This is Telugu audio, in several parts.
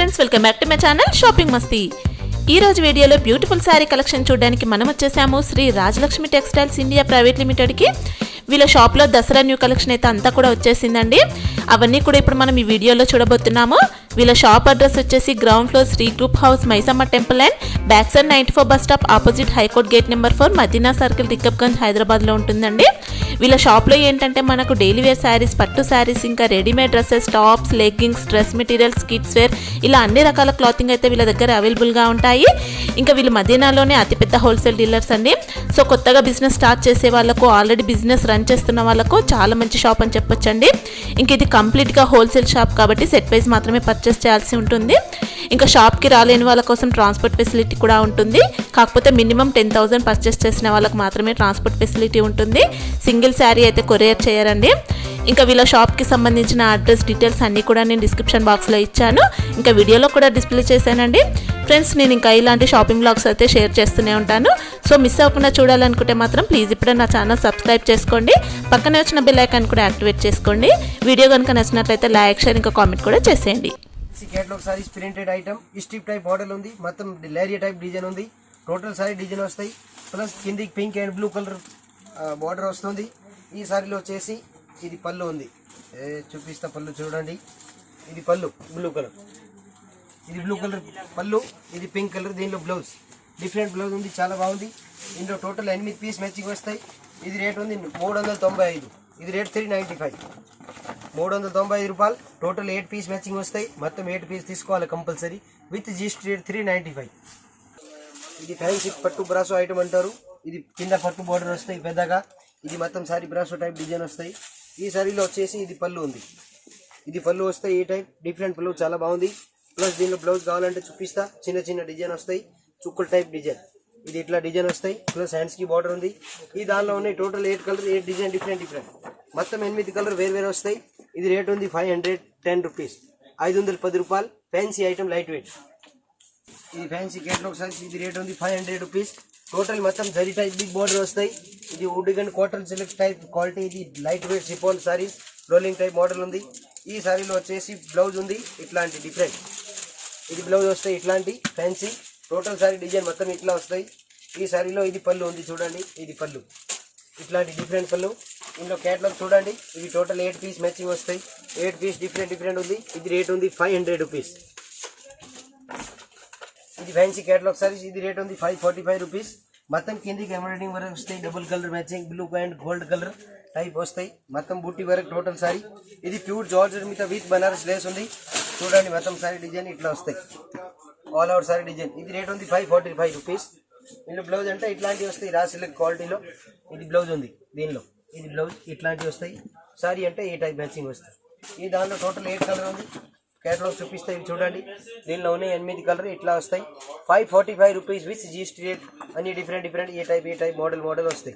Friends, welcome back to my channel shopping మస్తీ. ఈ రోజు వీడియోలో బ్యూటిఫుల్ శారీ కలెక్షన్ చూడడానికి మనం వచ్చేసాము Shri Rajalakshmi textiles India private లిమిటెడ్కి. వీళ్ళ షాప్లో దసరా న్యూ కలెక్షన్ అయితే అంతా కూడా వచ్చేసిందండి. అవన్నీ కూడా ఇప్పుడు మనం ఈ వీడియోలో చూడబోతున్నాము. వీళ్ళ షాప్ అడ్రస్ వచ్చేసి ground floor Shri group house, Maisamma temple and back side 94 bus stop opposite high court gate number 4, Madina circle, Rikabganj, హైదరాబాద్లో ఉంటుందండి. వీళ్ళ షాప్లో ఏంటంటే మనకు డైలీ వేర్ శారీస్, పట్టు శారీస్, ఇంకా readymade dresses, tops, leggings, dress materials, kids wear, ఇలా అన్ని రకాల క్లాతింగ్ అయితే వీళ్ళ దగ్గర అవైలబుల్గా ఉంటాయి. ఇంకా వీళ్ళు మదీనాలోనే అతిపెద్ద హోల్సేల్ డీలర్స్ అండి. సో కొత్తగా బిజినెస్ స్టార్ట్ చేసే వాళ్ళకు, ఆల్రెడీ బిజినెస్ రన్ చేస్తున్న వాళ్ళకు చాలా మంచి షాప్ అని చెప్పొచ్చండి. ఇంక ఇది కంప్లీట్గా హోల్సేల్ షాప్ కాబట్టి సెట్ వైజ్ మాత్రమే పర్చేస్ చేయాల్సి ఉంటుంది. ఇంకా షాప్కి రాలేని వాళ్ళ కోసం ట్రాన్స్పోర్ట్ ఫెసిలిటీ కూడా ఉంటుంది. కాకపోతే మినిమం 10,000 పర్చేస్ చేసిన వాళ్ళకి మాత్రమే ట్రాన్స్పోర్ట్ ఫెసిలిటీ ఉంటుంది. సింగిల్ శారీ అయితే కొరియర్ చేయరండి. ఇంకా వీళ్ళ షాప్కి సంబంధించిన అడ్రస్ డీటెయిల్స్ అన్నీ కూడా నేను డిస్క్రిప్షన్ బాక్స్లో ఇచ్చాను, ఇంకా వీడియోలో కూడా డిస్ప్లే చేశానండి. ఫ్రెండ్స్, నేను ఇంకా ఇలాంటి షాపింగ్ బ్లాగ్స్ అయితే షేర్ చేస్తూనే ఉంటాను. సో మిస్ అవ్వకుండా చూడాలనుకుంటే మాత్రం ప్లీజ్ ఇప్పుడే నా ఛానల్ సబ్స్క్రైబ్ చేసుకోండి. పక్కనే వచ్చిన బెల్ ఐకాన్ కూడా యాక్టివేట్ చేసుకోండి. వీడియో కనుక నచ్చినట్లయితే లైక్, షేర్, ఇంకా కామెంట్ కూడా చేసేయండి. Catalogue saris printed item, strip type model ఉంది, మొత్తం లేరియా టైప్ డిజైన్ ఉంది. టోటల్ సారీ డిజైన్ వస్తాయి, ప్లస్ కిందికి pink and blue colour border వస్తుంది. ఈ సారీలో వచ్చేసి ఇది పళ్ళు ఉంది, చూపిస్తా పళ్ళు చూడండి. ఇది పళ్ళు బ్లూ కలర్, ఇది బ్లూ కలర్ పళ్ళు, ఇది పింక్ కలర్. దీనిలో బ్లౌజ్ డిఫరెంట్ బ్లౌజ్ ఉంది, చాలా బాగుంది. ఇందులో టోటల్ 8 పీస్ మ్యాచింగ్ వస్తాయి. ఇది రేట్ ఉంది 395, ఇది రేట్ 395, 395 రూపాయలు. టోటల్ 8 పీస్ మ్యాచింగ్ వస్తాయి. మొత్తం 8 పీస్ తీసుకోవాలి కంపల్సరీ. With GST rate 395. ఇది ఫ్యాన్సీ పట్టు బ్రాసో ఐటమ్ అంటారు. ఇది కింద పట్టు బార్డర్ వస్తాయి పెద్దగా. ఇది మొత్తం సారీ బ్రాసో టైప్ డిజైన్ వస్తాయి. ఈ సారీలో వచ్చేసి ఇది పళ్ళు ఉంది, ఇది పళ్ళు వస్తాయి. ఈ టైప్ డిఫరెంట్ పళ్ళు చాలా బాగుంది. ప్లస్ దీనిలో బ్లౌజ్ కావాలంటే చూపిస్తా. చిన్న చిన్న డిజైన్ వస్తాయి, చుక్కల టైప్ డిజైన్. ఇది ఇట్లా డిజైన్ వస్తాయి. ప్లస్ హ్యాండ్స్కి బార్డర్ ఉంది. ఈ దానిలో ఉన్నాయి టోటల్ 8 కలర్, 8 డిజైన్ డిఫరెంట్. మొత్తం 8 కలర్ వేరు వస్తాయి. ఇది రేట్ ఉంది 510 రూపీస్, 510 రూపాయలు. Fancy item light weight. ఇది ఫ్యాన్సీ కేటలాగ్ సారీస్. ఇది రేట్ ఉంది 500 రూపీస్. టోటల్ మొత్తం జరీ టైప్ బిగ్ బార్డర్ వస్తాయి. ఇది wood and cotton silk type quality. ఇది light weight chiffon saris, rolling type model ఉంది. ఈ సారీలో వచ్చేసి బ్లౌజ్ ఉంది ఇట్లాంటి డిఫరెంట్. ఇది బ్లౌజ్ వస్తాయి ఇట్లాంటి ఫ్యాన్సీ. టోటల్ సారీ డిజైన్ మొత్తం ఇట్లా వస్తాయి. ఈ సారీలో ఇది పళ్ళు ఉంది చూడండి, ఇది పళ్ళు ఇట్లాంటి డిఫరెంట్ పళ్ళు. ఇందులో కేటలాగ్ చూడండి. ఇవి టోటల్ 8 పీస్ మ్యాచింగ్ వస్తాయి. 8 పీస్ డిఫరెంట్ ఉంది. ఇది రేట్ ఉంది 500 రూపీస్. ఇది ఫ్యాన్సీ కేటలాగ్ సారీస్. ఇది రేట్ ఉంది 545 రూపీస్. మొత్తం కిందికి ఎంబ్రాయిడింగ్ వరకు వస్తాయి. Double colour matching, blue and gold colour type వస్తాయి. మొత్తం బూటీ వరకు టోటల్ సారీ. ఇది ప్యూర్ జార్జెట్ మీద విత్ బనారస్ లేస్ ఉంది చూడండి. మొత్తం సారీ డిజైన్ ఇట్లా వస్తాయి, ఆల్ ఓవర్ సారీ డిజైన్. ఇది రేట్ ఉంది 545 రూపీస్. ఇందులో బ్లౌజ్ అంటే ఇట్లాంటివి వస్తాయి రా సిల్క్ క్వాలిటీలో. ఇది బ్లౌజ్ ఉంది దీనిలో, ఇది బ్లౌజ్ ఇట్లాంటివి వస్తాయి. సారీ అంటే ఈ టైప్ మ్యాచింగ్ వస్తాయి. ఈ దానిలో టోటల్ 8 కలర్ ఉంది. కేటలాగ్ చూపిస్తాయి చూడండి. దీనిలో ఉన్నాయి 8 కలర్ ఇట్లా వస్తాయి. 545 రూపీస్ విత్ జిఎస్టీ రేట్. అన్ని డిఫరెంట్ ఏ టైప్ మోడల్ వస్తాయి.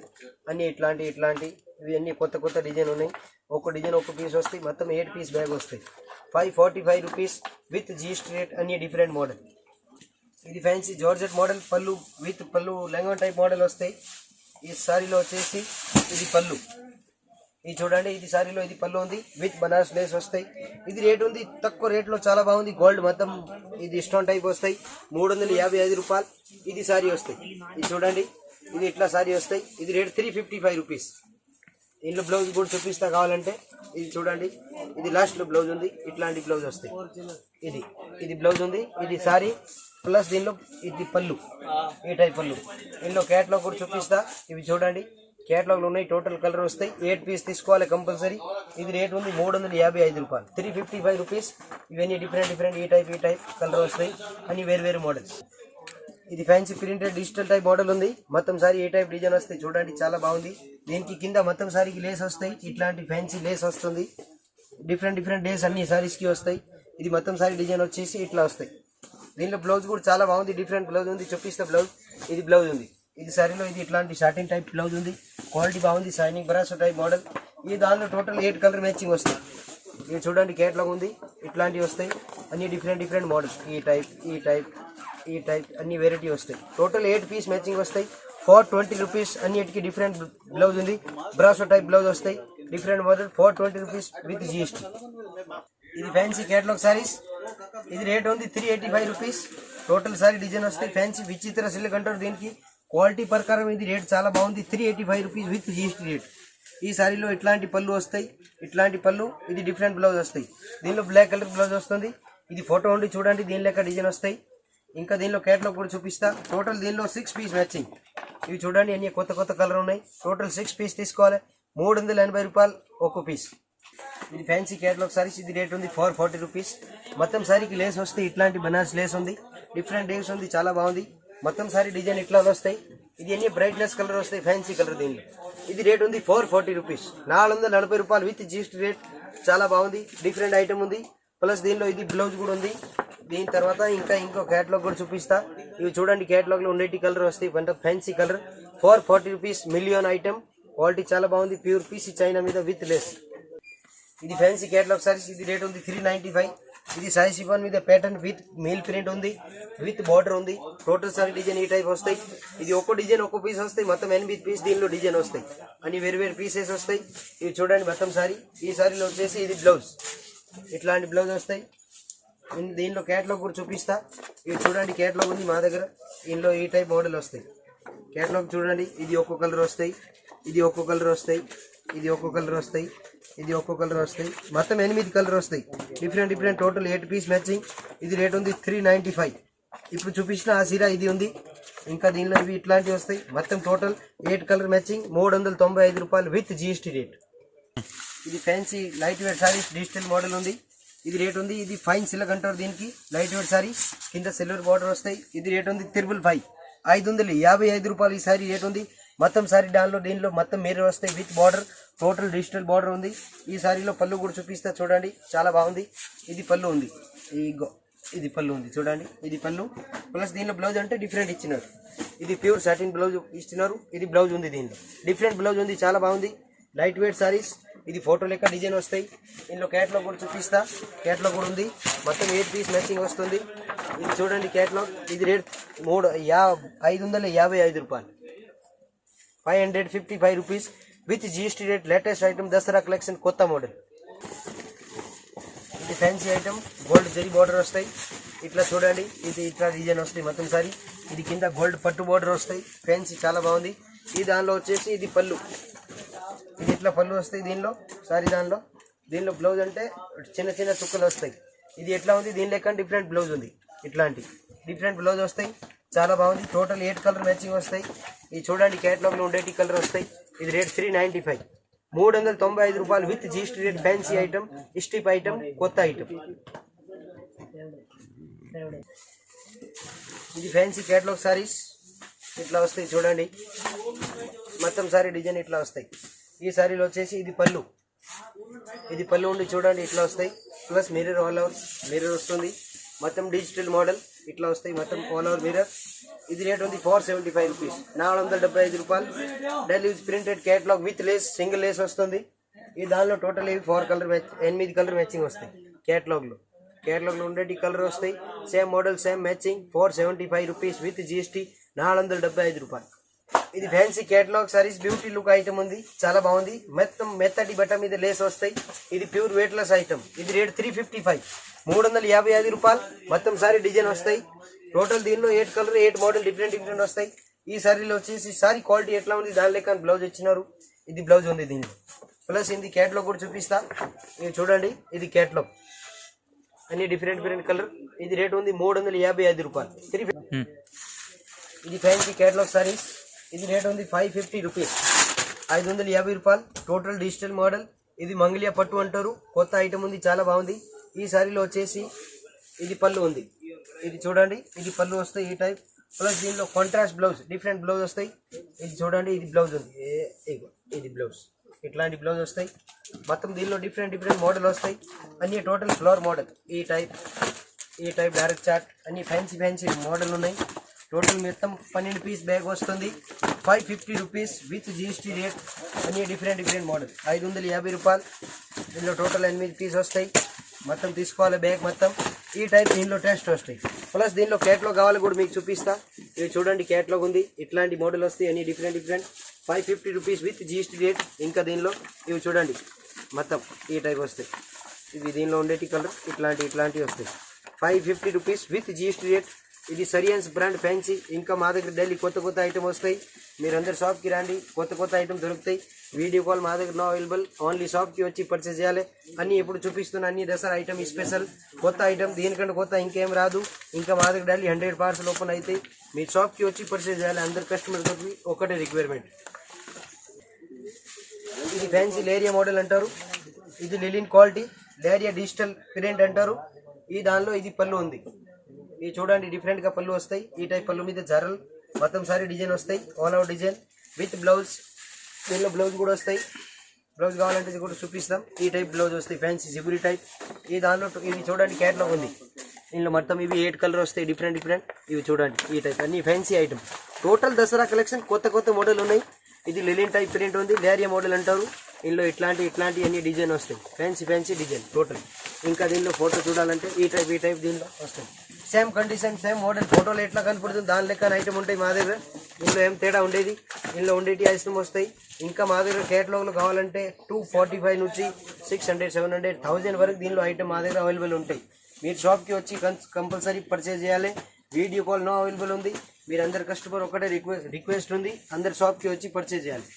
అన్ని ఇట్లాంటి ఇవి అన్ని కొత్త డిజైన్ ఉన్నాయి. ఒక డిజైన్ ఒక పీస్ వస్తాయి. మొత్తం 8 పీస్ బ్యాగ్ వస్తాయి. 545 రూపీస్ విత్ జిఎస్టీ రేట్. అన్ని డిఫరెంట్ మోడల్. ఇది ఫ్యాన్సీ జార్జెట్ మోడల్. పళ్ళు విత్ పళ్ళు లెంగా టైప్ మోడల్ వస్తాయి. ఈ సారీలో వచ్చేసి ఇది పళ్ళు, ఇది చూడండి. ఇది సారీలో ఇది పళ్ళు ఉంది విత్ బనారస్ లేస్ వస్తాయి. ఇది రేట్ ఉంది తక్కువ రేట్లో, చాలా బాగుంది. గోల్డ్ మొత్తం ఇది స్టోన్ టైప్ వస్తాయి. 355 రూపాయలు. ఇది సారీ వస్తాయి. ఇది చూడండి, ఇది ఇట్లా సారీ వస్తాయి. ఇది రేట్ 355 రూపీస్. ఇందులో బ్లౌజ్ కూడా చూపిస్తా కావాలంటే. ఇది చూడండి, ఇది లాస్ట్లో బ్లౌజ్ ఉంది. ఇట్లాంటి బ్లౌజ్ వస్తాయి. ఇది బ్లౌజ్ ఉంది. ఇది సారీ ప్లస్ దీనిలో ఇది పళ్ళు, ఈ టైప్ పళ్ళు. ఇందులో కేటలాగ్ కూడా చూపిస్తా. ఇవి చూడండి, కేటలాగ్లు ఉన్నాయి. టోటల్ కలర్ వస్తాయి. 8 పీస్ తీసుకోవాలి కంపల్సరీ. ఇది రేట్ ఉంది 355 రూపాయలు, 355 రూపీస్. ఇవన్నీ డిఫరెంట్ ఈ టైప్ కలర్ వస్తాయి. అన్ని వేరు మోడల్. ఇది fancy printed digital type model ఉంది. మొత్తం సారీ ఏ టైప్ డిజైన్ వస్తాయి చూడండి, చాలా బాగుంది. దీనికి కింద మొత్తం సారీకి లేస్ వస్తాయి. ఇట్లాంటి ఫ్యాన్సీ లేస్ వస్తుంది. డిఫరెంట్ లేస్ అన్ని సారీస్కి వస్తాయి. ఇది మొత్తం సారీ డిజైన్ వచ్చేసి ఇట్లా వస్తాయి. దీనిలో బ్లౌజ్ కూడా చాలా బాగుంది. డిఫరెంట్ బ్లౌజ్ ఉంది, చూపిస్తే బ్లౌజ్. ఇది బ్లౌజ్ ఉంది. ఇది సారీలో ఇది ఇట్లాంటి షార్టింగ్ టైప్ బ్లౌజ్ ఉంది. క్వాలిటీ బాగుంది. Shining brasso type model. ఈ దానిలో టోటల్ 8 కలర్ మ్యాచింగ్ వస్తాయి. ఇది చూడండి, కేటలాగ్ ఉంది. ఇట్లాంటివి వస్తాయి. అన్ని డిఫరెంట్ మోడల్. ఈ టైప్ అన్ని వెరైటీ వస్తాయి. టోటల్ 8 పీస్ మ్యాచింగ్ వస్తాయి. 420 రూపీస్. అన్నిటికీ డిఫరెంట్ బ్లౌజ్ ఉంది. బ్రాసో టైప్ బ్లౌజ్ వస్తాయి. Different model. 420 rupees with GST. ఇది ఫ్యాన్సీ కేటలాగ్ సారీస్. ఇది రేట్ ఉంది 385 రూపీస్. టోటల్ సారీ డిజైన్ వస్తాయి. ఫ్యాన్సీ విచిత్ర సిల్క్ అంటారు దీనికి. క్వాలిటీ ప్రకారం ఇది రేట్ చాలా బాగుంది. 385 రూపీస్ విత్ జిఎస్టీ రేట్. ఈ సారీలో ఇట్లాంటి పళ్ళు వస్తాయి. ఇట్లాంటి పళ్ళు ఇది డిఫరెంట్ బ్లౌజ్ వస్తాయి. దీనిలో బ్లాక్ కలర్ బ్లౌజ్ వస్తుంది. ఇది ఫోటో ఉండి చూడండి, దీని లెక్క డిజైన్ వస్తాయి. ఇంకా దీనిలో క్యాట్లాగ్ కూడా చూపిస్తా. టోటల్ దీనిలో 6 పీస్ మ్యాచింగ్. ఇవి చూడండి, అన్ని కొత్త కొత్త కలర్ ఉన్నాయి. టోటల్ 6 పీస్ తీసుకోవాలి. 380 రూపాయలు ఒక్కో పీస్. ఇది ఫ్యాన్సీ క్యాట్లాగ్ సారీస్. ఇది రేట్ ఉంది 440 రూపీస్. మొత్తం సారీకి లేస్ వస్తాయి. ఇట్లాంటి బనారస్ లేస్ ఉంది. డిఫరెంట్ లేస్ ఉంది, చాలా బాగుంది. మొత్తం సారీ డిజైన్ ఇట్లా వస్తాయి. ఇది అన్ని బ్రైట్నెస్ కలర్ వస్తాయి, ఫ్యాన్సీ కలర్ దీనిలో. ఇది రేట్ ఉంది 440 రూపీస్. 440 రూపాయలు విత్ జిఎస్టీ రేట్. చాలా బాగుంది, డిఫరెంట్ ఐటమ్ ఉంది. ప్లస్ దీనిలో ఇది బ్లౌజ్ కూడా ఉంది. దీని తర్వాత ఇంకో క్యాటలాగ్ కూడా చూపిస్తా. ఇవి చూడండి, క్యాటలాగ్ లో ఉండేటి కలర్ వస్తాయి. Fancy colour 440 rupees. Million item. Quality చాలా బాగుంది. ప్యూర్ పీసీ చైనా మీద విత్ లెస్. ఇది ఫ్యాన్సీ క్యాటలాగ్ సారీస్. ఇది రేట్ ఉంది 395. ఇది సాయి షిఫాన్ మీద ప్యాటర్న్ విత్ మెయిల్ ప్రింట్ ఉంది, విత్ బార్డర్ ఉంది. టోటల్ సారీ డిజైన్ ఈ టైప్ వస్తాయి. ఇది ఒక్కో డిజైన్ ఒక్కో పీస్ వస్తాయి. మొత్తం 8 పీస్ దీనిలో డిజైన్ వస్తాయి. అన్ని వేరు వేరు పీసెస్ వస్తాయి. ఇవి చూడండి మొత్తం సారీ. ఈ సారీలో వచ్చేసి ఇది బ్లౌజ్. ఇట్లాంటి బ్లౌజ్ వస్తాయి. దీనిలో క్యాటలాగ్ కూడా చూపిస్తా. ఇవి చూడండి, క్యాటలాగ్ ఉంది మా దగ్గర. దీనిలో ఈ టైప్ మోడల్ వస్తాయి. క్యాటలాగ్ చూడండి, ఇది ఒక్కో కలర్ వస్తాయి, ఇది ఒక్కో కలర్ వస్తాయి, ఇది ఒక్కో కలర్ వస్తాయి, ఇది ఒక్కో కలర్ వస్తాయి. మొత్తం 8 కలర్ వస్తాయి. Different different. Total 8 piece matching. ఇది రేట్ ఉంది 395. ఇప్పుడు చూపించిన ఆ సీరా ఇది ఉంది. ఇంకా దీనిలో ఇవి ఇట్లాంటివి వస్తాయి. మొత్తం టోటల్ 8 కలర్ మ్యాచింగ్. 395 రూపాయలు విత్ జిఎస్టీ రేట్. ఇది fancy light weight saris. Digital model ఉంది. ఇది రేట్ ఉంది. ఇది ఫైన్ సిల్క్ అంటారు దీనికి. లైట్ వెయిట్ సారీ, కింద సిల్వర్ బార్డర్ వస్తాయి. ఇది రేట్ ఉంది 555. 555 రూపాయలు ఈ సారీ రేట్ ఉంది. మొత్తం సారీ దీనిలో మొత్తం మీరే వస్తాయి with border. Total digital border ఉంది. ఈ సారీలో పళ్ళు కూడా చూపిస్తా చూడండి, చాలా బాగుంది. ఇది పళ్ళు ఉంది. ఇది పళ్ళు ఉంది చూడండి, ఇది పళ్ళు. ప్లస్ దీనిలో బ్లౌజ్ అంటే డిఫరెంట్ ఇచ్చినారు. ఇది ప్యూర్ సాటిన్ బ్లౌజ్ ఇస్తున్నారు. ఇది బ్లౌజ్ ఉంది. దీనిలో డిఫరెంట్ బ్లౌజ్ ఉంది, చాలా బాగుంది. Light weight saris. ఇది ఫోటో లెక్క డిజైన్ వస్తాయి. దీనిలో క్యాట్లాగ్ కూడా చూపిస్తా. క్యాట్లాగ్ కూడా ఉంది. మొత్తం 8 పీస్ మ్యాచింగ్ వస్తుంది. ఇది చూడండి క్యాట్లాగ్. ఇది రేట్ 555 రూపాయలు. 555 rupees with GST rate. Latest item, Dasara collection, కొత్త మోడల్. ఇది fancy item. Gold zari border వస్తాయి. ఇట్లా చూడండి, ఇది ఇట్లా డిజైన్ వస్తాయి మొత్తం సారీ. ఇది కింద గోల్డ్ పట్టు బార్డర్ వస్తాయి. ఫ్యాన్సీ చాలా బాగుంది. ఈ దానిలో వచ్చేసి ఇది పళ్ళు. ఇది ఇట్లా పళ్ళు వస్తాయి దీనిలో సారీ. దీనిలో బ్లౌజ్ అంటే చిన్న చిన్న చుక్కలు వస్తాయి. ఇది ఎట్లా ఉంది, దీని లెక్క డిఫరెంట్ బ్లౌజ్ ఉంది. ఇట్లాంటి డిఫరెంట్ బ్లౌజ్ వస్తాయి, చాలా బాగుంది. టోటల్ 8 కలర్ మ్యాచింగ్ వస్తాయి. ఇది చూడండి, క్యాటలాగ్లో ఉండేటి కలర్ వస్తాయి. ఇది రేట్ 395. 395 రూపాయలు with GST rate. Fancy item, strip item, కొత్త ఐటమ్. ఇది ఫ్యాన్సీ క్యాటలాగ్ సారీస్. ఇట్లా వస్తాయి చూడండి, మొత్తం సారీ డిజైన్ ఇట్లా వస్తాయి. ఈ సారీలో వచ్చేసి ఇది పళ్ళు. ఇది పళ్ళు ఉండి చూడండి ఇట్లా వస్తాయి. Plus mirror, all over mirror వస్తుంది. మొత్తం డిజిటల్ మోడల్ ఇట్లా వస్తాయి. మొత్తం ఆల్ ఓవర్ మిర్రర్. ఇది రేట్ ఉంది 475 రూపీస్. 475 రూపాయలు. Daily use printed catalogue with lace, single lace వస్తుంది. ఈ దానిలో టోటల్ ఇవి 8 కలర్ మ్యాచింగ్ వస్తాయి. క్యాటలాగ్లో ఉండేటి కలర్ వస్తాయి. Same model, same matching. 475 rupees with GST. 475 రూపాయలు. ఇది fancy catalogue saris. Beauty look item ఉంది, చాలా బాగుంది. మొత్తం మెత్తటి బట్ట మీద లేస్ వస్తాయి. ఇది ప్యూర్ వెయిట్లెస్ ఐటమ్. ఇది రేట్ 355. 355 రూపాయలు. మొత్తం సారీ డిజైన్ వస్తాయి. టోటల్ దీనిలో 8 కలర్, 8 మోడల్ డిఫరెంట్ వస్తాయి. ఈ సారీలో వచ్చేసి సారీ క్వాలిటీ ఎట్లా ఉంది, దాని లెక్క బ్లౌజ్ ఇచ్చినారు. ఇది బ్లౌజ్ ఉంది దీనిలో. ప్లస్ ఇది క్యాటలాగ్ కూడా చూపిస్తా. ఇది చూడండి, ఇది క్యాటలాగ్, అన్ని డిఫరెంట్ కలర్. ఇది రేట్ ఉంది 355 రూపాయలు. ఇది ఫ్యాన్సీ క్యాటలాగ్ సారీస్. ఇది రేట్ ఉంది 550 రూపీస్. 550 రూపాయలు. Total digital model. ఇది మంగళియా పట్టు అంటారు. కొత్త ఐటమ్ ఉంది, చాలా బాగుంది. ఈ సారీలో వచ్చేసి ఇది పళ్ళు ఉంది. ఇది చూడండి, ఇది పళ్ళు వస్తాయి ఈ టైప్. ప్లస్ దీనిలో కాంట్రాస్ట్ బ్లౌజ్, డిఫరెంట్ బ్లౌజ్ వస్తాయి. ఇది చూడండి, ఇది బ్లౌజ్ ఉంది. ఇది బ్లౌజ్, ఇట్లాంటి బ్లౌజ్ వస్తాయి. మొత్తం దీనిలో డిఫరెంట్ మోడల్ వస్తాయి. అన్ని టోటల్ ఫ్లవర్ మోడల్. ఈ టైప్ డైరెక్ట్ చార్ట్, అన్ని ఫ్యాన్సీ మోడల్ ఉన్నాయి. టోటల్ మొత్తం 12 పీస్ బ్యాగ్ వస్తుంది. 550 రూపీస్ విత్ జిఎస్టీ రేట్. అన్ని డిఫరెంట్ మోడల్. 550 రూపాయలు. దీనిలో టోటల్ 8 పీస్ వస్తాయి. మొత్తం తీసుకోవాలి బ్యాగ్ మొత్తం. ఈ టైప్ దీనిలో టెస్ట్ వస్తాయి. ప్లస్ దీనిలో క్యాటలాగ్ కావాలి కూడా మీకు చూపిస్తా. ఇవి చూడండి, క్యాటలాగ్ ఉంది. ఇట్లాంటి మోడల్ వస్తాయి, అన్ని different. 550 rupees with GST rate. ఇంకా దీనిలో ఇవి చూడండి, మొత్తం ఈ టైప్ వస్తాయి. ఇవి దీనిలో ఉండేటి కలర్ ఇట్లాంటివి వస్తాయి. 550 రూపీస్ విత్ జిఎస్టీ రేట్. ఇది సరియన్స్ బ్రాండ్ ఫ్యాన్సీ. ఇంకా మా దగ్గర డైలీ కొత్త కొత్త ఐటమ్ వస్తాయి. మీరందరు షాప్కి రండి, కొత్త కొత్త ఐటమ్ దొరుకుతాయి. వీడియో కాల్ మా దగ్గర నో అవైలబుల్, ఓన్లీ షాప్కి వచ్చి పర్చేస్ చేయాలి. అన్నీ ఎప్పుడు చూపిస్తున్న అన్ని దసరా ఐటమ్ స్పెషల్ కొత్త ఐటమ్, దీనికంటే కొత్త ఇంకేం రాదు. ఇంకా మా దగ్గర డైలీ 100 పార్సల్ ఓపెన్ అవుతాయి. మీ షాప్కి వచ్చి పర్చేస్ చేయాలి. అందరు కస్టమర్కి ఒకటే రిక్వైర్మెంట్. ఇది ఫ్యాన్సీ లేరియా మోడల్ అంటారు. ఇది లిలిన్ క్వాలిటీ లేరియా డిజిటల్ ప్రింట్ అంటారు. ఈ దానిలో ఇది పళ్ళు ఉంది. ఇది చూడండి డిఫరెంట్ గా పళ్ళు వస్తాయి. ఈ టైప్ పళ్ళు మీద జరల్ మొత్తం సారీ డిజైన్ వస్తాయి. All out design with blouse. దీనిలో బ్లౌజ్ కూడా వస్తాయి. బ్లౌజ్ కావాలంటే ఇది కూడా చూపిస్తాం. ఈ టైప్ బ్లౌజ్ వస్తాయి ఫ్యాన్సీ జిబురీ టైప్. ఈ దానిలో ఇది చూడండి క్యాట్లాగ్ ఉంది. దీనిలో మొత్తం ఇవి 8 కలర్ వస్తాయి డిఫరెంట్. ఇవి చూడండి ఈ టైప్ అన్ని fancy item. Total Dasara collection కొత్త కొత్త మోడల్ ఉన్నాయి. ఇది లిలిన్ టైప్ ప్రింట్ ఉంది, లేరియా మోడల్ అంటారు. దీనిలో ఇట్లాంటి అన్ని డిజైన్ వస్తాయి. Fancy design total. ఇంకా దీనిలో ఫోటో చూడాలంటే ఈ టైప్ దీనిలో వస్తాయి. Same condition same model. ఫోటోలో ఎట్లా కనపడుతుంది దాని లెక్క ఐటమ్ ఉంటాయి మా దగ్గర. దీనిలో ఏం తేడా ఉండేది. దీనిలో ఉండేటి ఐటమ్ వస్తాయి. ఇంకా మా దగ్గర కేటలాగ్లో కావాలంటే 245 నుంచి 600, 700, 1000 వరకు దీనిలో ఐటమ్ మా దగ్గర అవైలబుల్ ఉంటాయి. మీరు షాప్కి వచ్చి కంపల్సరీ పర్చేజ్ చేయాలి. వీడియో కాల్ నో అవైలబుల్ ఉంది. మీరు అందరు కస్టమర్ ఒకటే రిక్వెస్ట్ ఉంది, అందరు షాప్కి వచ్చి పర్చేజ్ చేయాలి.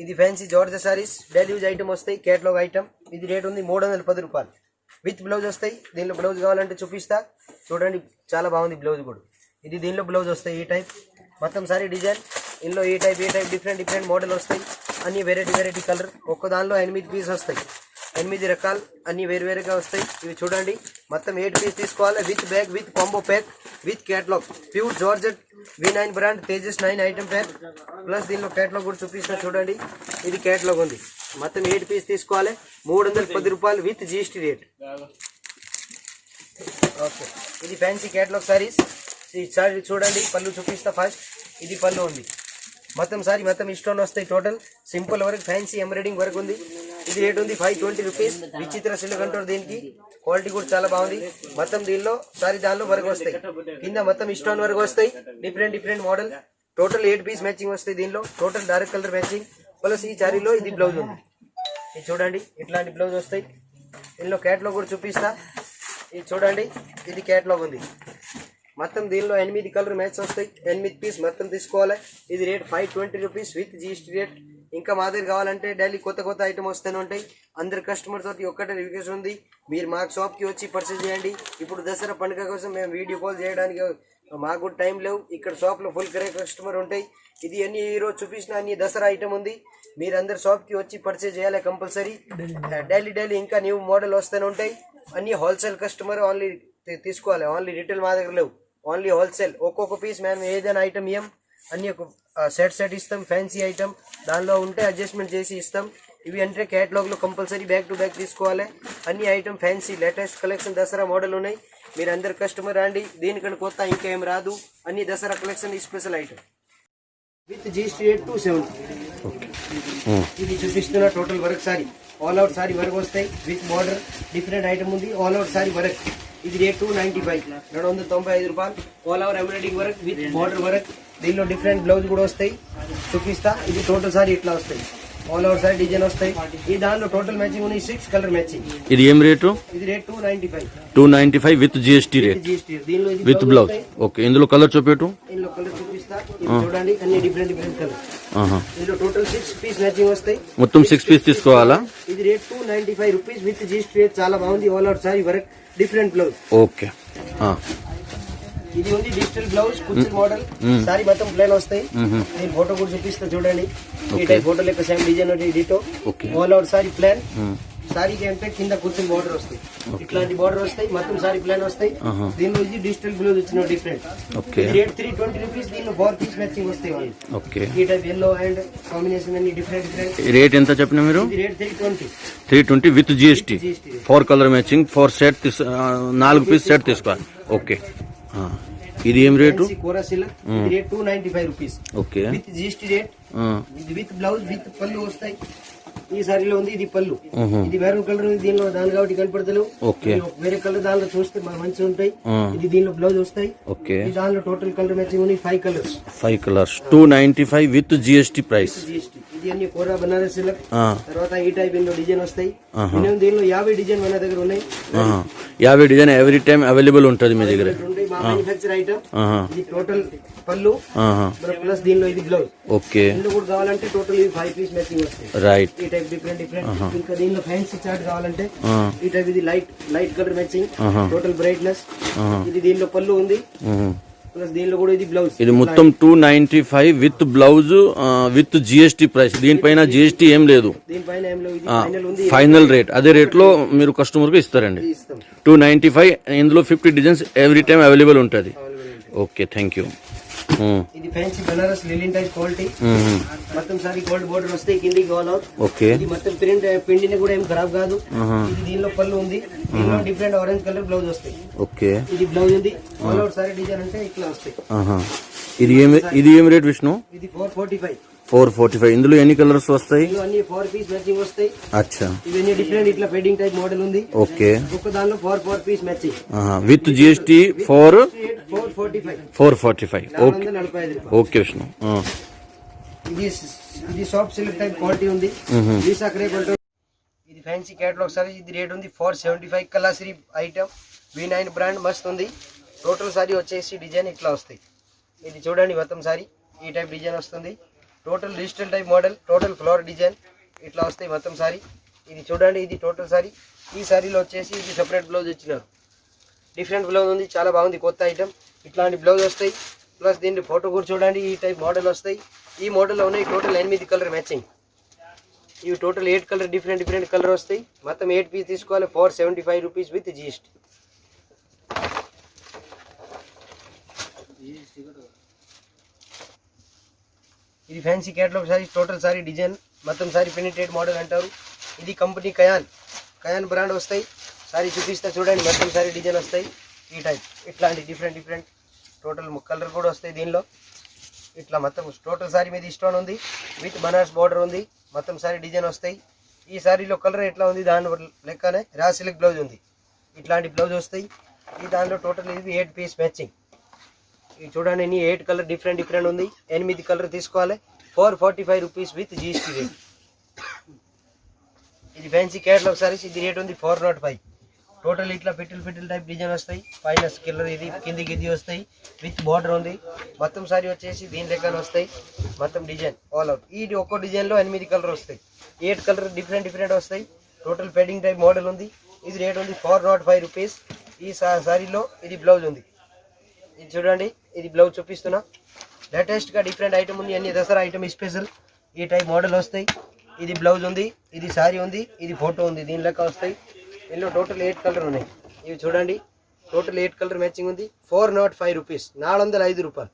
ఇది fancy georgette saris daily use item వస్తాయి. Catalogue item. ఇది రేట్ ఉంది 310 రూపాయలు విత్ బ్లౌజ్ వస్తాయి. దీనిలో బ్లౌజ్ కావాలంటే చూపిస్తా. చూడండి చాలా బాగుంది బ్లౌజ్ కూడా. ఇది దీనిలో బ్లౌజ్ వస్తాయి ఈ టైప్ మొత్తం సారీ డిజైన్. ఇందులో ఈ టైప్ డిఫరెంట్ మోడల్ వస్తాయి. అన్ని వెరైటీ కలర్. ఒక్క దానిలో 8 పీస్ వస్తాయి. 8 రకాలు అన్ని వేరుగా వస్తాయి. ఇవి చూడండి మొత్తం 8 పీస్ తీసుకోవాలి. With bag with combo pack with catalogue. Pure georgette V9 brand Tejas 9 item pack plus దీనిలో క్యాటలాగ్ కూడా చూపిస్తా. చూడండి ఇది క్యాటలాగ్ ఉంది. మొత్తం 8 పీస్ తీసుకోవాలి. 310 రూపాయలు విత్ జిఎస్టీ రేట్. ఓకే ఇది ఫ్యాన్సీ క్యాటలాగ్ సారీస్. ఈ సారీ చూడండి పళ్ళు చూపిస్తా ఫస్ట్. ఇది పళ్ళు ఉంది. మొత్తం సారీ మొత్తం స్టోన్ వస్తాయి. Total simple work fancy embroidering work ఉంది. ఇది రేట్ ఉంది 520 రూపీస్. విచిత్ర సిల్క్ అంటారు దీనికి. క్వాలిటీ కూడా చాలా బాగుంది. మొత్తం దీనిలో సారీ దానిలో వర్క్ వస్తాయి. కింద మొత్తం స్టోన్ వర్క్ వస్తాయి. Different model. Total 8 piece matching వస్తాయి. దీనిలో total dark colour matching plus ఈ సారీలో ఇది బ్లౌజ్ ఉంది. ఇది చూడండి ఇట్లాంటి బ్లౌజ్ వస్తాయి. దీనిలో క్యాటలాగ్ కూడా చూపిస్తా. ఇది చూడండి ఇది క్యాటలాగ్ ఉంది. మొత్తం దీనిలో 8 కలర్ మ్యాచ్ వస్తాయి. 8 పీస్ మొత్తం తీసుకోవాలి. ఇది rate 520 rupees with GST rate. ఇంకా మా దగ్గర కావాలంటే డైలీ కొత్త ఐటమ్ వస్తూనే ఉంటాయి. అందరు కస్టమర్ తోటి ఒక్కటే రిక్వెస్ట్ ఉంది, మీరు మా షాప్కి వచ్చి పర్చేజ్ చేయండి. ఇప్పుడు దసరా పండుగ కోసం మేము వీడియో కాల్ చేయడానికి మాకు టైం లేవు. ఇక్కడ షాప్లో ఫుల్ కస్టమర్ ఉంటాయి. ఇది అన్ని ఈరోజు చూపించిన అన్ని దసరా ఐటమ్ ఉంది. మీరు అందరు షాప్కి వచ్చి పర్చేజ్ చేయాలి కంపల్సరీ. డైలీ ఇంకా న్యూ మోడల్ వస్తూనే ఉంటాయి. అన్ని హోల్సేల్ కస్టమర్ ఓన్లీ తీసుకోవాలి. ఓన్లీ రిటైల్ మా దగ్గర లేవు, ఓన్లీ హోల్సేల్. ఒక్కొక్క పీస్ మేము ఏదైనా ఐటమ్ ఇయ్యం. అన్ని సెట్ ఇస్తాం. ఫ్యాన్సీ ఐటమ్ దానిలో ఉంటే అడ్జస్ట్మెంట్ చేసి ఇస్తాం. ఇవి అంటే క్యాటలాగ్లో కంపల్సరీ బ్యాక్ టు బ్యాక్ తీసుకోవాలి. అన్ని item fancy latest collection Dasara model ఉన్నాయి. మీరు అందరు కస్టమర్ రండి. దీనికంటే కొత్త ఇంకేం రాదు. అన్ని Dasara collection special item with GST rate 270. ఇది చూపిస్తున్న total work sorry all out sorry work వస్తాయి. విత్ బార్డర్ డిఫరెంట్ ఐటమ్ ఉంది. All out sorry work. ఇది రేట్ 295 295 రూపాయలు. All over embroidering work with border work. దీనిలో డిఫరెంట్ బ్లౌజ్ కూడా వస్తాయి. చూపిస్తా. ఇది టోటల్ సారీ ఇట్లా వస్తాయి. ఆల్ ఓవర్ సారీ డిజైన్ వస్తాయి. ఈ దానిలో టోటల్ మ్యాచింగ్ ఉన్నాయి 6 కలర్ మ్యాచింగ్. ఇది ఏం రేటు? ఇది రేట్ 295 విత్ జిఎస్టీ రేట్ దీనిలో విత్ బ్లౌజ్. ఓకే ఇందులో కలర్ చూపెట్టు. దీనిలో కలర్ చూపిస్తా. చూడండి అన్ని డిఫరెంట్ కలర్. దీనిలో టోటల్ 6 పీస్ మ్యాచింగ్ వస్తాయి. మొత్తం 6 పీస్ తీసుకోవాలా? ఇది rate 295 rupees with GST rate. చాలా బాగుంది. All over sorry work different blouse. Okay ఇది ఉంది డిజిటల్ బ్లౌజ్ కుర్చీ మోడల్. సారీ మొత్తం ప్లేన్ వస్తాయి. నేను ఫోటో కూడా చూపిస్తా. చూడండి ఈ టైప్ ఫోటో లెక్క same design ditto. All out sari plan. సారీకి అంటే కింద కుర్చీ బార్డర్ వస్తాయి. ఇట్లాంటి బార్డర్ వస్తాయి. మొత్తం సారీ ప్లాన్ వస్తాయి. దీనిలో ఇది డిజిటల్ బ్లౌజ్ వచ్చిన డిఫరెంట్. Rate 320 rupees. దీనిలో 4 పీస్ మ్యాచింగ్ వస్తాయి. ఈ టైప్ ఎల్లో అండ్ కాంబినేషన్ అన్ని డిఫరెంట్. రేట్ ఎంత చెప్పిన మీరు? Rate 320 with GST. 4 colour matching 4 set 4 piece set తీసుకోవాలి. ఓకే ఇది ఏం రేటు? కోరా సిల్క్. ఇది rate 295 rupees. Okay with GST rate. ఇది విత్ బ్లౌజ్ విత్ పళ్ళు వస్తాయి. ఈ సారీలో ఉంది ఇది పళ్ళు ఇది మెరూన్ కలర్ ఉంది దీనిలో దాని కాబట్టి కనపడతలేవు ఓకే వేరే కలర్ దానిలో చూస్తే మంచిగా ఉంటాయి ఇది దీనిలో బ్లౌజ్ వస్తాయి ఓకే దానిలో టోటల్ కలర్ మ్యాచింగ్ ఉంది 5 colours 5 colours 295 with GST price GST ఇది అన్ని కోరా బనారస్ సిల్క్ తర్వాత ఈ టైప్ ఇందులో డిజైన్ వస్తాయి మినిమం దీనిలో 50 డిజైన్ మన దగ్గర ఉన్నాయి 50 డిజైన్ ఎవ్రీ టైం అవైలబుల్ ఉంటుంది మీ దగ్గర ఉంటాయి మా మ్యానుఫ్యాక్చర్ ఐటమ్ ఇది టోటల్ పళ్ళు ప్లస్ దీనిలో ఇది బ్లౌజ్ ఓకే ఇందులో కూడా కావాలంటే టోటల్ ఇది 5 పీస్ మ్యాచింగ్ వస్తాయి రైట్ ఈ టైప్ డిఫరెంట్ ఇంకా దీనిలో ఫ్యాన్సీ చార్ట్ కావాలంటే ఈ టైప్ ఇది light colour matching total brightness ఇది దీనిలో పళ్ళు ఉంది ప్లస్ దీనిలో కూడా ఇది బ్లౌజ్ ఇది మొత్తం 295 with blouse with GST price దీనిపైన జిఎస్టీ ఏం లేదు దీనిపైన ఏం లేవు ఇది ఫైనల్ ఉంది ఫైనల్ రేట్ అదే రేట్ లో మీరు కస్టమర్ కు ఇస్తారండి ఇస్తాం 295 ఇందులో 50 డిజైన్స్ ఎవ్రీ టైం అవైలబుల్ ఉంటుంది ఓకే థ్యాంక్ యూ ఇది ఫ్యాన్సీ బనారస్ లిలిన్ టైప్ క్వాలిటీ మొత్తం సారీ గోల్డ్ బోర్డర్ వస్తాయి కిందికి ఆల్ అవుట్ ఓకే ఇది మొత్తం ప్రింట్ పిండిని కూడా ఏం ఖరాబ్ కాదు ఇది దీనిలో పళ్ళు ఉంది దీనిలో డిఫరెంట్ ఆరెంజ్ కలర్ బ్లౌజ్ వస్తాయి ఓకే ఇది బ్లౌజ్ ఉంది ఆల్ అవుట్ సారీ డిజైన్ అంటే ఇట్లా వస్తాయి ఇది ఏం రేట్ విష్ణు ఇది 445 445 ఇందులో ఎన్ని కలర్స్ వస్తాయి ఇందులో అన్ని 4 పీస్ మ్యాచింగ్ వస్తాయి అచ్చా ఇవన్నీ డిఫరెంట్ ఇట్లా ఫెడ్డింగ్ టైప్ మోడల్ ఉంది ఓకే ఒక్క దానిలో 4 piece matching with GST 445 445 okay 445 రూపాయలు ఓకే విష్ణు ఇది సాఫ్ట్ సిల్క్ టైప్ క్వాలిటీ ఉంది లీసా క్రేప్ అంటారు ఇది ఫ్యాన్సీ క్యాటలాగ్ సారీ ఇది రేట్ ఉంది 475 కలాశ్రీ ఐటమ్ V9 బ్రాండ్ మస్త్ ఉంది టోటల్ సారీ వచ్చేసి డిజైన్ ఇట్లా వస్తాయి ఇది చూడండి మొత్తం సారీ ఈ టైప్ డిజైన్ వస్తుంది total digital type model total flower design ఇట్లా వస్తాయి మొత్తం సారీ ఇది చూడండి ఇది టోటల్ సారీ ఈ సారీలో వచ్చేసి ఇది సెపరేట్ బ్లౌజ్ ఇచ్చినారు డిఫరెంట్ బ్లౌజ్ ఉంది చాలా బాగుంది కొత్త ఐటమ్ ఇట్లాంటి బ్లౌజ్ వస్తాయి ప్లస్ దీన్ని ఫోటో కూడా చూడండి ఈ టైప్ మోడల్ వస్తాయి ఈ మోడల్లో ఉన్నాయి టోటల్ 8 కలర్ మ్యాచింగ్ ఇవి టోటల్ 8 కలర్ డిఫరెంట్ కలర్ వస్తాయి మొత్తం 8 పీస్ తీసుకోవాలి 475 రూపీస్ విత్ GST ఇది fancy catalogue sorry total sari design మొత్తం సారీ పెనిట్రేట్ మోడల్ అంటారు ఇది కంపెనీ కయాన్ బ్రాండ్ వస్తాయి సారీ చూపిస్తా చూడండి మొత్తం సారీ డిజైన్ వస్తాయి ఈ టైప్ ఇట్లాంటి డిఫరెంట్ టోటల్ కలర్ కూడా వస్తాయి దీనిలో ఇట్లా మొత్తం టోటల్ సారీ మీద స్టోన్ ఉంది విత్ బనారస్ బార్డర్ ఉంది మొత్తం సారీ డిజైన్ వస్తాయి ఈ సారీలో కలర్ ఎట్లా ఉంది దాని లెక్కనే రా సిల్క్ బ్లౌజ్ ఉంది ఇట్లాంటి బ్లౌజ్ వస్తాయి ఈ దానిలో టోటల్ ఇది 8 పీస్ మ్యాచింగ్ ఇది చూడండి 8 కలర్ డిఫరెంట్ ఉంది 8 కలర్ తీసుకోవాలి 445 రూపీస్ విత్ GST రేట్ ఇది ఫ్యాన్సీ క్యాటలాగ్ సారీస్ ఇది రేట్ ఉంది 405 టోటల్ ఇట్లా పిటిల్ టైప్ డిజైన్ వస్తాయి పైన కలర్ ఇది కిందికి ఇది వస్తాయి విత్ బార్డర్ ఉంది మొత్తం సారీ వచ్చేసి దీని లెక్కన వస్తాయి మొత్తం డిజైన్ ఆల్ అవుట్ ఈ ఒక్కో డిజైన్లో 8 కలర్ వస్తాయి 8 కలర్ డిఫరెంట్ వస్తాయి టోటల్ పెడింగ్ టైప్ మోడల్ ఉంది ఇది రేట్ ఉంది 405 రూపీస్ ఈ సారీలో ఇది బ్లౌజ్ ఉంది ఇది చూడండి ఇది బ్లౌజ్ చూపిస్తున్నా లేటెస్ట్గా డిఫరెంట్ ఐటమ్ ఉంది అన్ని దసరా ఐటమ్ స్పెషల్ ఈ టైప్ మోడల్ వస్తాయి ఇది బ్లౌజ్ ఉంది ఇది సారీ ఉంది ఇది ఫోటో ఉంది దీని లెక్క వస్తాయి ఇందులో టోటల్ 8 కలర్ ఉన్నాయి ఇవి చూడండి టోటల్ 8 కలర్ మ్యాచింగ్ ఉంది 405 రూపీస్ 405 రూపాయలు